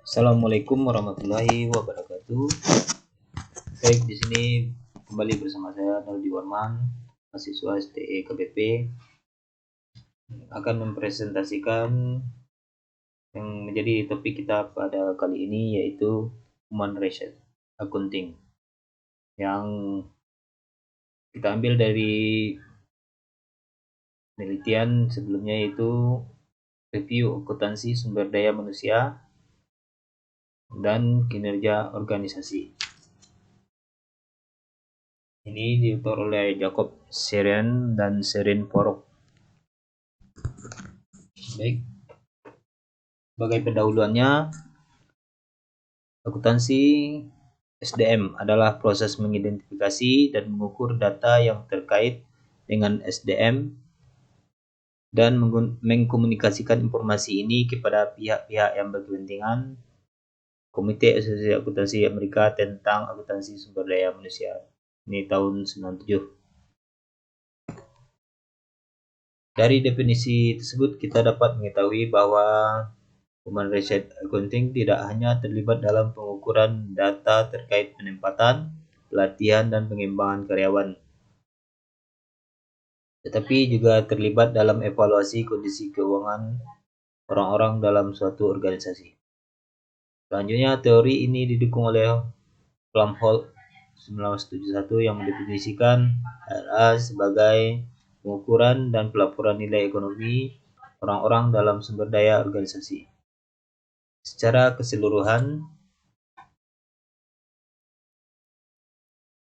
Assalamualaikum warahmatullahi wabarakatuh. Baik, di sini kembali bersama saya Naldi Warman, mahasiswa STE KBP, akan mempresentasikan yang menjadi topik kita pada kali ini, yaitu Human Research Accounting, yang kita ambil dari penelitian sebelumnya, yaitu review akuntansi sumber daya manusia dan kinerja organisasi. Ini diutur oleh Jacob Seren dan Serin Porok. Baik, sebagai pendahuluannya, akuntansi SDM adalah proses mengidentifikasi dan mengukur data yang terkait dengan SDM dan mengkomunikasikan informasi ini kepada pihak-pihak yang berkepentingan. Komite Asosiasi Akuntansi Amerika tentang akuntansi sumber daya manusia, ini tahun 97. Dari definisi tersebut kita dapat mengetahui bahwa Human Research Accounting tidak hanya terlibat dalam pengukuran data terkait penempatan, pelatihan, dan pengembangan karyawan, tetapi juga terlibat dalam evaluasi kondisi keuangan orang-orang dalam suatu organisasi. Selanjutnya, teori ini didukung oleh Plumholt 1971 yang mendefinisikan HRA sebagai pengukuran dan pelaporan nilai ekonomi orang-orang dalam sumber daya organisasi. Secara keseluruhan,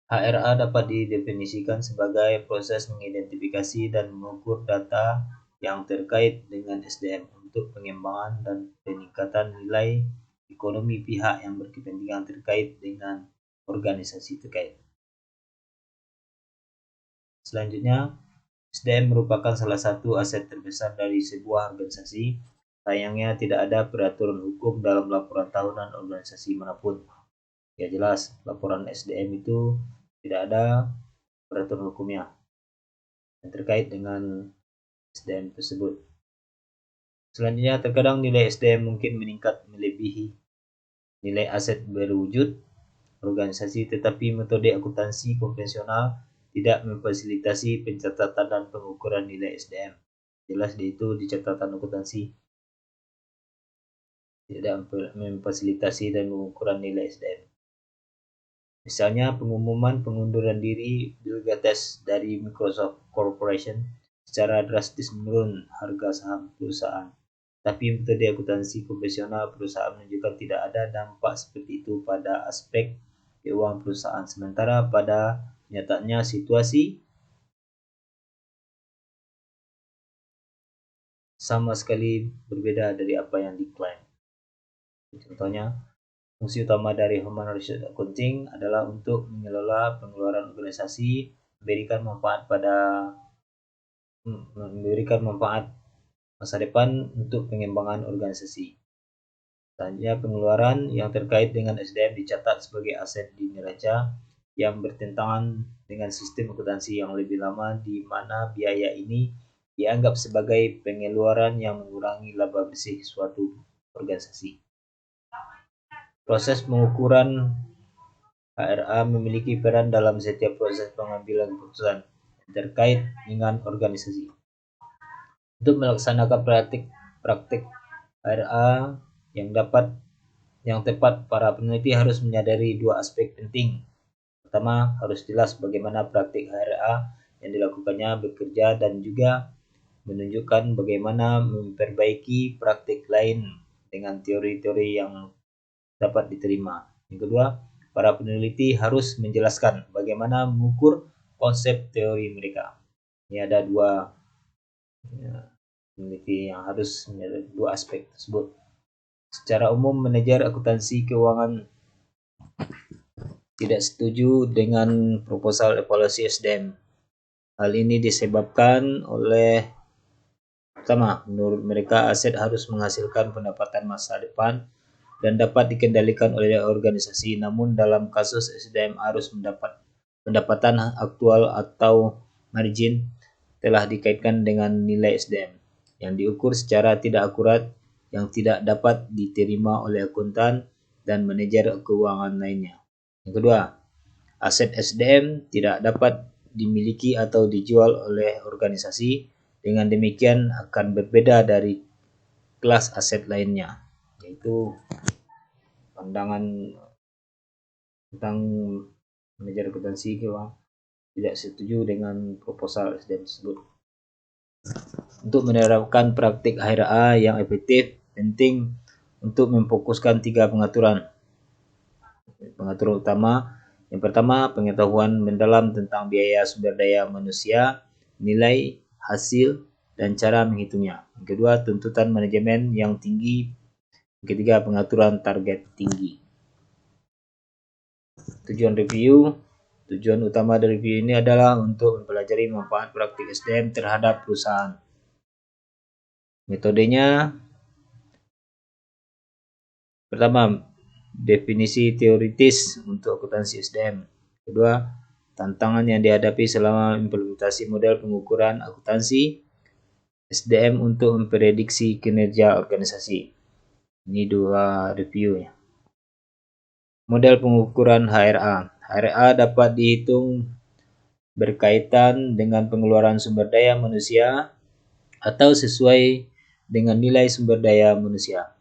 HRA dapat didefinisikan sebagai proses mengidentifikasi dan mengukur data yang terkait dengan SDM untuk pengembangan dan peningkatan nilai ekonomi pihak yang berkepentingan terkait dengan organisasi terkait. Selanjutnya, SDM merupakan salah satu aset terbesar dari sebuah organisasi. Sayangnya tidak ada peraturan hukum dalam laporan tahunan organisasi manapun. Ya jelas, laporan SDM itu tidak ada peraturan hukumnya yang terkait dengan SDM tersebut. Selanjutnya, terkadang nilai SDM mungkin meningkat melebihi nilai aset berwujud organisasi, tetapi metode akuntansi konvensional tidak memfasilitasi pencatatan dan pengukuran nilai SDM. Jelas itu di catatan akuntansi tidak memfasilitasi dan pengukuran nilai SDM. Misalnya pengumuman pengunduran diri Bill Gates dari Microsoft Corporation secara drastis menurun harga saham perusahaan. Tapi metode akuntansi konvensional perusahaan menunjukkan tidak ada dampak seperti itu pada aspek keuangan perusahaan. Sementara pada nyatanya situasi sama sekali berbeda dari apa yang diklaim. Contohnya, fungsi utama dari Human Research Accounting adalah untuk mengelola pengeluaran organisasi, memberikan manfaat masa depan untuk pengembangan organisasi. Selanjutnya, pengeluaran yang terkait dengan SDM dicatat sebagai aset di neraca yang bertentangan dengan sistem akuntansi yang lebih lama, di mana biaya ini dianggap sebagai pengeluaran yang mengurangi laba bersih suatu organisasi. Proses pengukuran HRA memiliki peran dalam setiap proses pengambilan keputusan terkait dengan organisasi. Untuk melaksanakan praktik HRA yang tepat, para peneliti harus menyadari dua aspek penting. Pertama, harus jelas bagaimana praktik HRA yang dilakukannya bekerja dan juga menunjukkan bagaimana memperbaiki praktik lain dengan teori-teori yang dapat diterima. Yang kedua, para peneliti harus menjelaskan bagaimana mengukur konsep teori mereka. Ini ada dua peneliti yang harus menyadari dua aspek tersebut. Secara umum, manajer akuntansi keuangan tidak setuju dengan proposal evaluasi SDM. Hal ini disebabkan oleh, pertama, menurut mereka aset harus menghasilkan pendapatan masa depan dan dapat dikendalikan oleh organisasi. Namun dalam kasus SDM harus mendapat pendapatan aktual atau margin telah dikaitkan dengan nilai SDM yang diukur secara tidak akurat yang tidak dapat diterima oleh akuntan dan manajer keuangan lainnya. Yang kedua, aset SDM tidak dapat dimiliki atau dijual oleh organisasi. Dengan demikian akan berbeda dari kelas aset lainnya, yaitu pandangan tentang manajer akuntansi bahwa tidak setuju dengan proposal SDM tersebut. Untuk menerapkan praktik HRA yang efektif, penting untuk memfokuskan 3 pengaturan. Pengaturan utama, yang pertama, pengetahuan mendalam tentang biaya sumber daya manusia, nilai, hasil, dan cara menghitungnya. Yang kedua, tuntutan manajemen yang tinggi. Yang ketiga, pengaturan target tinggi. Tujuan utama dari review ini adalah untuk mempelajari manfaat praktik SDM terhadap perusahaan. Metodenya, pertama, definisi teoritis untuk akuntansi SDM. Kedua, tantangan yang dihadapi selama implementasi model pengukuran akuntansi SDM untuk memprediksi kinerja organisasi. Ini 2 review ya. Model pengukuran HRA. HRA dapat dihitung berkaitan dengan pengeluaran sumber daya manusia atau sesuai dengan nilai sumber daya manusia.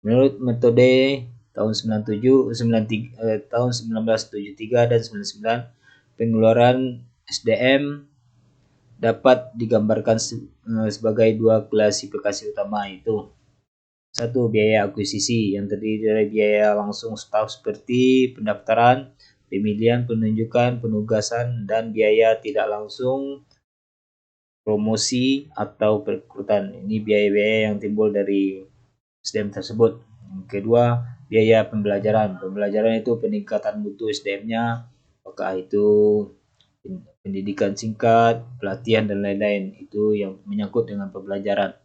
Menurut metode tahun 1973 dan 99, pengeluaran SDM dapat digambarkan sebagai 2 klasifikasi utama, yaitu 1. Biaya akuisisi yang terdiri dari biaya langsung staf seperti pendaftaran, pemilihan, penunjukan, penugasan, dan biaya tidak langsung promosi atau perekrutan. Ini biaya-biaya yang timbul dari SDM tersebut. Yang kedua, biaya pembelajaran. Pembelajaran itu peningkatan mutu SDM-nya, apakah itu pendidikan singkat, pelatihan, dan lain-lain. Itu yang menyangkut dengan pembelajaran.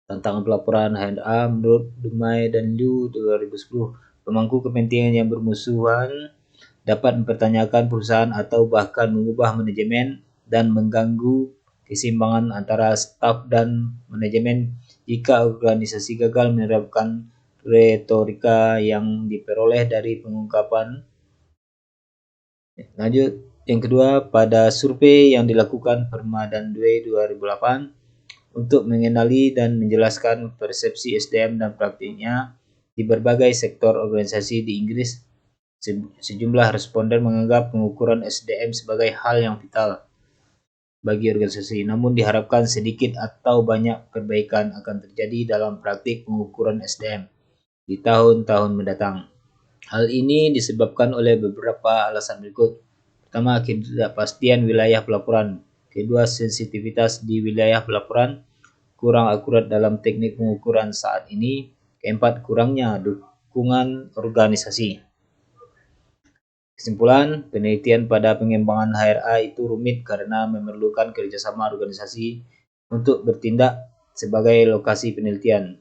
Tantangan pelaporan HRA menurut Dumai dan Liu 2010, pemangku kepentingan yang bermusuhan dapat mempertanyakan perusahaan atau bahkan mengubah manajemen dan mengganggu keseimbangan antara staf dan manajemen jika organisasi gagal menerapkan retorika yang diperoleh dari pengungkapan. Lanjut, yang kedua, pada survei yang dilakukan Perma dan Dwei 2008 untuk mengenali dan menjelaskan persepsi SDM dan praktiknya di berbagai sektor organisasi di Inggris, sejumlah responden menganggap pengukuran SDM sebagai hal yang vital bagi organisasi, namun diharapkan sedikit atau banyak perbaikan akan terjadi dalam praktik pengukuran SDM di tahun-tahun mendatang. Hal ini disebabkan oleh beberapa alasan berikut. Pertama, ketidakpastian wilayah pelaporan. Kedua, sensitivitas di wilayah pelaporan kurang akurat dalam teknik pengukuran saat ini. Keempat, kurangnya dukungan organisasi. Kesimpulan, penelitian pada pengembangan HRA itu rumit karena memerlukan kerjasama organisasi untuk bertindak sebagai lokasi penelitian.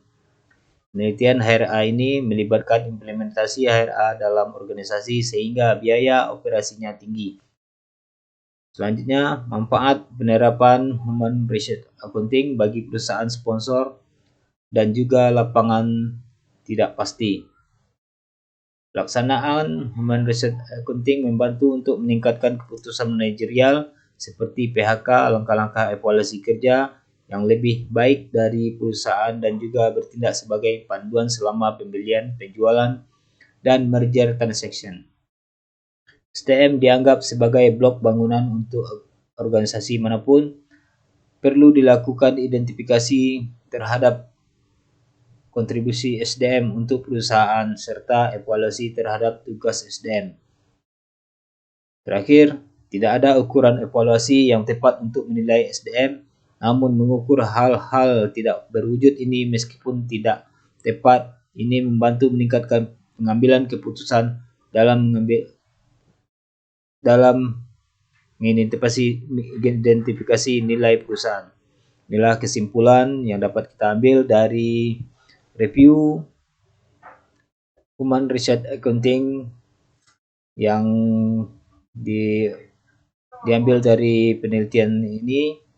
Penelitian HRA ini melibatkan implementasi HRA dalam organisasi sehingga biaya operasinya tinggi. Selanjutnya, manfaat penerapan Human Research Accounting bagi perusahaan sponsor dan juga lapangan tidak pasti. Pelaksanaan Human Research Accounting membantu untuk meningkatkan keputusan manajerial seperti PHK, langkah-langkah evaluasi kerja yang lebih baik dari perusahaan dan juga bertindak sebagai panduan selama pembelian, penjualan, dan merger transaction. SDM dianggap sebagai blok bangunan untuk organisasi manapun. Perlu dilakukan identifikasi terhadap kontribusi SDM untuk perusahaan serta evaluasi terhadap tugas SDM. Terakhir, tidak ada ukuran evaluasi yang tepat untuk menilai SDM, namun mengukur hal-hal tidak berwujud ini meskipun tidak tepat, ini membantu meningkatkan pengambilan keputusan dalam mengidentifikasi nilai perusahaan. Inilah kesimpulan yang dapat kita ambil dari review Human Research Accounting yang diambil dari penelitian ini.